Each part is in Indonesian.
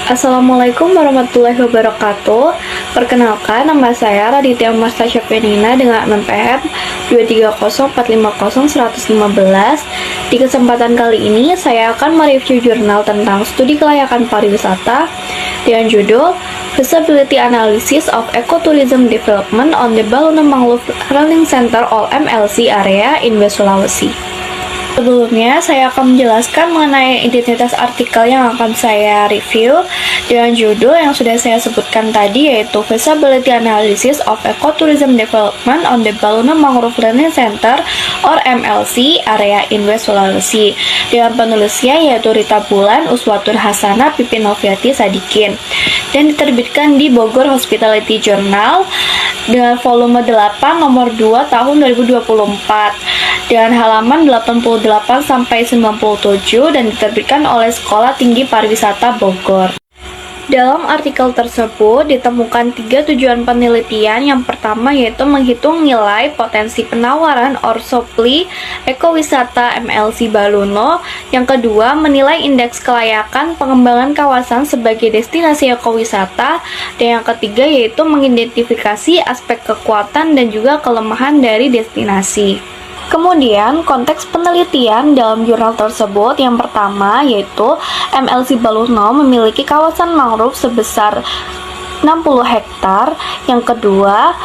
Assalamualaikum warahmatullahi wabarakatuh. Perkenalkan, nama saya Raditya Marta Syafenina dengan NPM 230450115. Di kesempatan kali ini, saya akan mereview jurnal tentang studi kelayakan pariwisata dengan judul Feasibility Analysis of Ecotourism Development on the Baluna Mangrove Learning Center or MLC area in West Sulawesi. Sebelumnya, saya akan menjelaskan mengenai identitas artikel yang akan saya review dengan judul yang sudah saya sebutkan tadi, yaitu Feasibility Analysis of Ecotourism Development on the Baluna Mangrove Learning Center or MLC area in West Sulawesi, dengan penulisnya yaitu Rita Bulan, Uswatur Hasana, Pipin Noviati Sadikin, dan diterbitkan di Bogor Hospitality Journal dengan volume 8 nomor 2 tahun 2024 dengan halaman 88 sampai 97 dan diterbitkan oleh Sekolah Tinggi Pariwisata Bogor. Dalam artikel tersebut ditemukan 3 tujuan penelitian. Yang pertama yaitu menghitung nilai potensi penawaran or supply ekowisata MLC Baluno. Yang kedua, menilai indeks kelayakan pengembangan kawasan sebagai destinasi ekowisata. Dan yang ketiga yaitu mengidentifikasi aspek kekuatan dan juga kelemahan dari destinasi. Kemudian, konteks penelitian dalam jurnal tersebut yang pertama yaitu MLC Baluno memiliki kawasan mangrove sebesar 60 hektar. Yang kedua,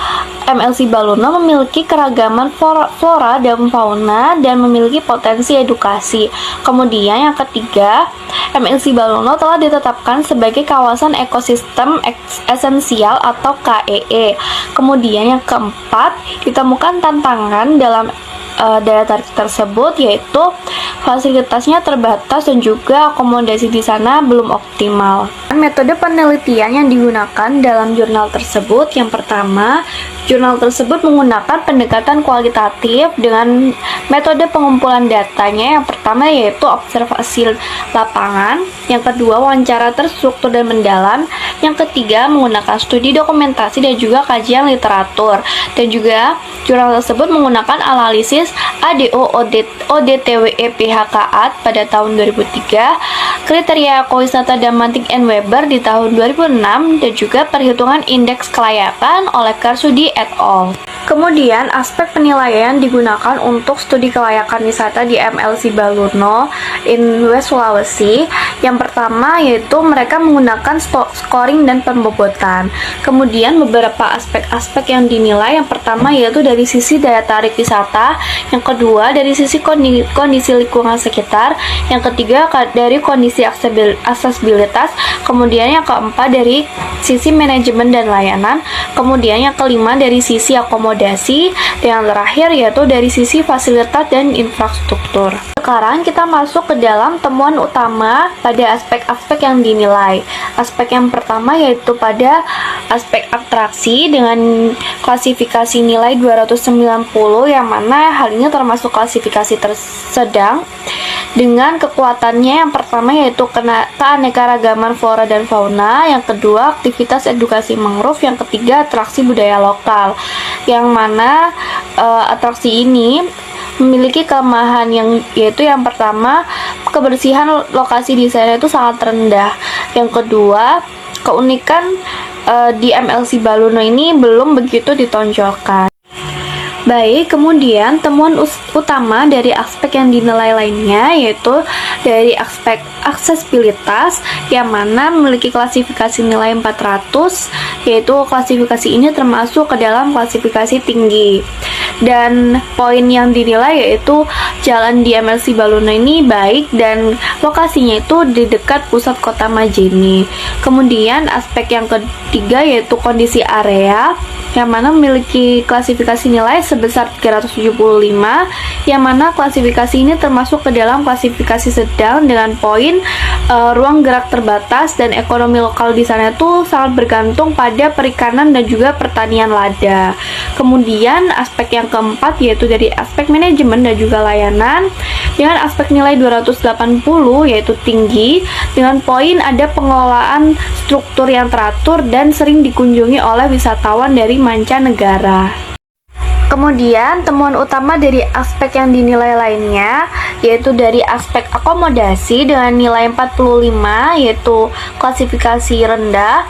MLC Baluno memiliki keragaman flora dan fauna dan memiliki potensi edukasi. Kemudian yang ketiga, MLC Baluno telah ditetapkan sebagai kawasan ekosistem esensial atau KEE. Kemudian yang keempat, ditemukan tantangan dalam daya tarik tersebut, yaitu fasilitasnya terbatas dan juga akomodasi di sana belum optimal. Metode penelitian yang digunakan dalam jurnal tersebut, yang pertama, jurnal tersebut menggunakan pendekatan kualitatif dengan metode pengumpulan datanya. Yang pertama yaitu observasi lapangan, yang kedua wawancara terstruktur dan mendalam, yang ketiga menggunakan studi dokumentasi dan juga kajian literatur, dan juga jurnal tersebut menggunakan analisis ADO ODTWE PHKAT pada tahun 2003, kriteria ekowisata Damanting and Weber di tahun 2006, dan juga perhitungan indeks kelayakan oleh Karsudi et al. Kemudian, aspek penilaian digunakan untuk studi kelayakan wisata di MLC Baluno in West Sulawesi. Yang pertama yaitu mereka menggunakan scoring dan pembobotan. Kemudian beberapa aspek-aspek yang dinilai, yang pertama yaitu dari sisi daya tarik wisata, yang kedua dari sisi kondisi lingkungan sekitar, yang ketiga dari kondisi aksesibilitas, kemudian yang keempat dari sisi manajemen dan layanan, kemudian yang kelima dari sisi akomodasi, dan yang terakhir yaitu dari sisi fasilitas dan infrastruktur. Sekarang kita masuk ke dalam temuan utama pada aspek-aspek yang dinilai. Aspek yang pertama yaitu pada aspek atraksi dengan klasifikasi nilai 290, yang mana hal ini termasuk klasifikasi tersedang. Dengan kekuatannya, yang pertama yaitu keanekaragaman flora dan fauna, yang kedua aktivitas edukasi mangrove, yang ketiga atraksi budaya lokal. Yang mana atraksi ini memiliki kelemahan yaitu yang pertama, kebersihan lokasi di sana itu sangat rendah. Yang kedua, keunikan di MLC Baluno ini belum begitu ditonjolkan. Baik, kemudian temuan utama dari aspek yang dinilai lainnya yaitu dari aspek aksesibilitas, yang mana memiliki klasifikasi nilai 400, yaitu klasifikasi ini termasuk ke dalam klasifikasi tinggi. Dan poin yang dinilai yaitu jalan di MLC Baluno ini baik dan lokasinya itu di dekat pusat kota Majene. Kemudian aspek yang ketiga yaitu kondisi area, yang mana memiliki klasifikasi nilai sebesar 375, yang mana klasifikasi ini termasuk ke dalam klasifikasi sedang dengan poin ruang gerak terbatas dan ekonomi lokal di sana itu sangat bergantung pada perikanan dan juga pertanian lada. Kemudian aspek yang keempat yaitu dari aspek manajemen dan juga layanan dengan aspek nilai 280 yaitu tinggi, dengan poin ada pengelolaan struktur yang teratur dan sering dikunjungi oleh wisatawan dari mancanegara. Kemudian, temuan utama dari aspek yang dinilai lainnya yaitu dari aspek akomodasi dengan nilai 45, yaitu klasifikasi rendah,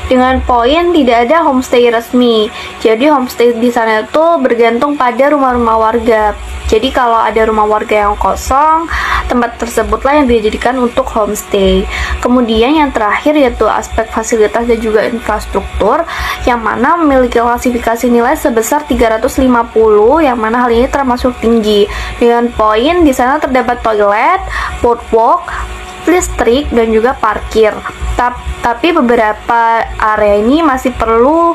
dengan poin tidak ada homestay resmi. Jadi homestay di sana itu bergantung pada rumah-rumah warga. Jadi kalau ada rumah warga yang kosong, tempat tersebutlah yang dijadikan untuk homestay. Kemudian yang terakhir yaitu aspek fasilitas dan juga infrastruktur, yang mana memiliki klasifikasi nilai sebesar 350, yang mana hal ini termasuk tinggi. Dengan poin di sana terdapat toilet, boardwalk, listrik, dan juga parkir. Tapi beberapa area ini masih perlu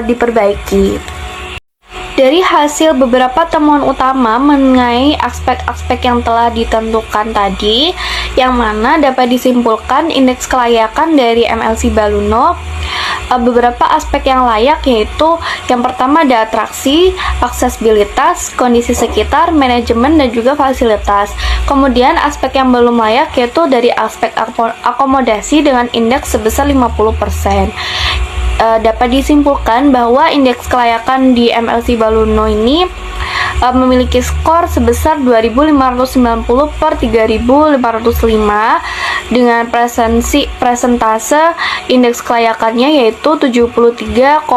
diperbaiki. Dari hasil beberapa temuan utama mengenai aspek-aspek yang telah ditentukan tadi, yang mana dapat disimpulkan indeks kelayakan dari MLC Baluno, beberapa aspek yang layak yaitu yang pertama ada atraksi, aksesibilitas, kondisi sekitar, manajemen, dan juga fasilitas. Kemudian aspek yang belum layak yaitu dari aspek akomodasi dengan indeks sebesar 50%. Dapat disimpulkan bahwa indeks kelayakan di MLC Baluno ini memiliki skor sebesar 2.590 per 3.505 dengan presentase indeks kelayakannya yaitu 73,89%,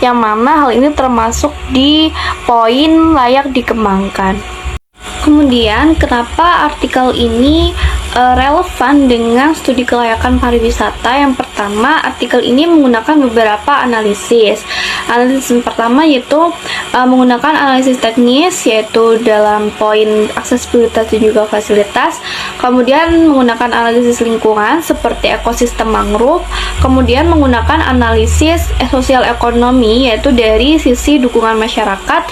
yang mana hal ini termasuk di poin layak dikembangkan. Kemudian, kenapa artikel ini relevan dengan studi kelayakan pariwisata? Yang pertama, artikel ini menggunakan beberapa analisis. Analisis pertama yaitu menggunakan analisis teknis, yaitu dalam poin aksesibilitas dan juga fasilitas. Kemudian menggunakan analisis lingkungan seperti ekosistem mangrove. Kemudian menggunakan analisis sosial ekonomi, yaitu dari sisi dukungan masyarakat,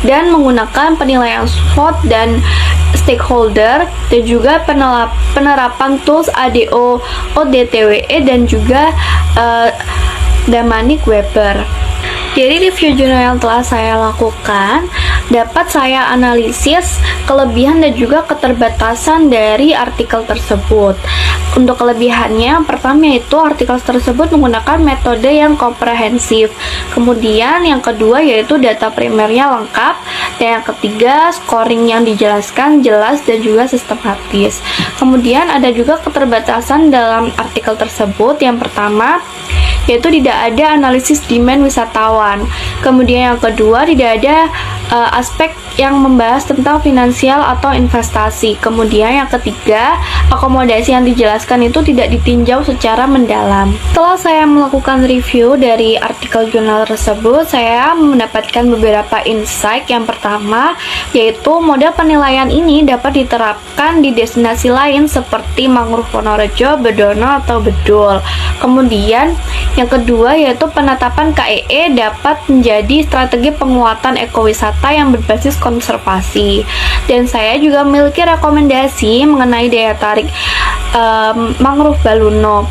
dan menggunakan penilaian SWOT dan stakeholder, dan juga penerapan tools ADO, ODTWE, dan juga Damanik Weber. Dari review jurnal yang telah saya lakukan, dapat saya analisis kelebihan dan juga keterbatasan dari artikel tersebut. Untuk kelebihannya, yang pertama yaitu artikel tersebut menggunakan metode yang komprehensif. Kemudian yang kedua yaitu data primernya lengkap. Dan yang ketiga, scoring yang dijelaskan jelas dan juga sistematis. Kemudian ada juga keterbatasan dalam artikel tersebut. Yang pertama yaitu tidak ada analisis demand wisatawan. Kemudian yang kedua, tidak ada aspek yang membahas tentang finansial atau investasi. Kemudian yang ketiga, akomodasi yang dijelaskan itu tidak ditinjau secara mendalam. Setelah saya melakukan review dari artikel jurnal tersebut, saya mendapatkan beberapa insight. Yang pertama, yaitu model penilaian ini dapat diterapkan di destinasi lain seperti Mangrove Wonorejo, Bedono, atau Bedul. Kemudian yang kedua yaitu penetapan KEE dapat menjadi strategi penguatan ekowisata yang berbasis konservasi. Dan saya juga memiliki rekomendasi mengenai daya tarik Mangrove Baluno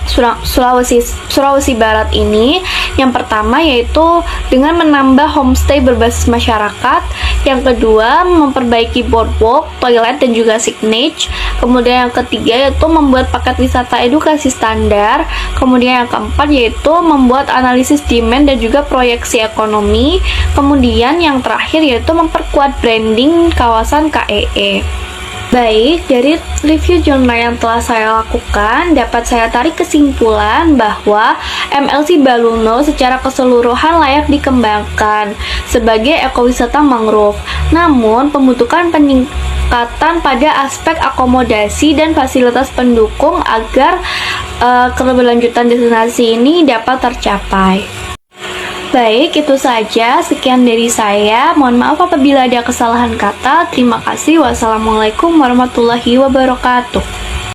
Sulawesi Barat ini. Yang pertama yaitu dengan menambah homestay berbasis masyarakat. Yang kedua, memperbaiki boardwalk, toilet, dan juga signage. Kemudian yang ketiga yaitu membuat paket wisata edukasi standar. Kemudian yang keempat yaitu membuat analisis demand dan juga proyeksi ekonomi. Kemudian yang terakhir yaitu memperkuat branding kawasan KEE. Baik, dari review jurnal yang telah saya lakukan, dapat saya tarik kesimpulan bahwa MLC Baluno secara keseluruhan layak dikembangkan sebagai ekowisata mangrove. Namun, pembentukan peningkatan pada aspek akomodasi dan fasilitas pendukung agar keberlanjutan destinasi ini dapat tercapai. Baik, itu saja. Sekian dari saya. Mohon maaf apabila ada kesalahan kata. Terima kasih. Wassalamualaikum warahmatullahi wabarakatuh.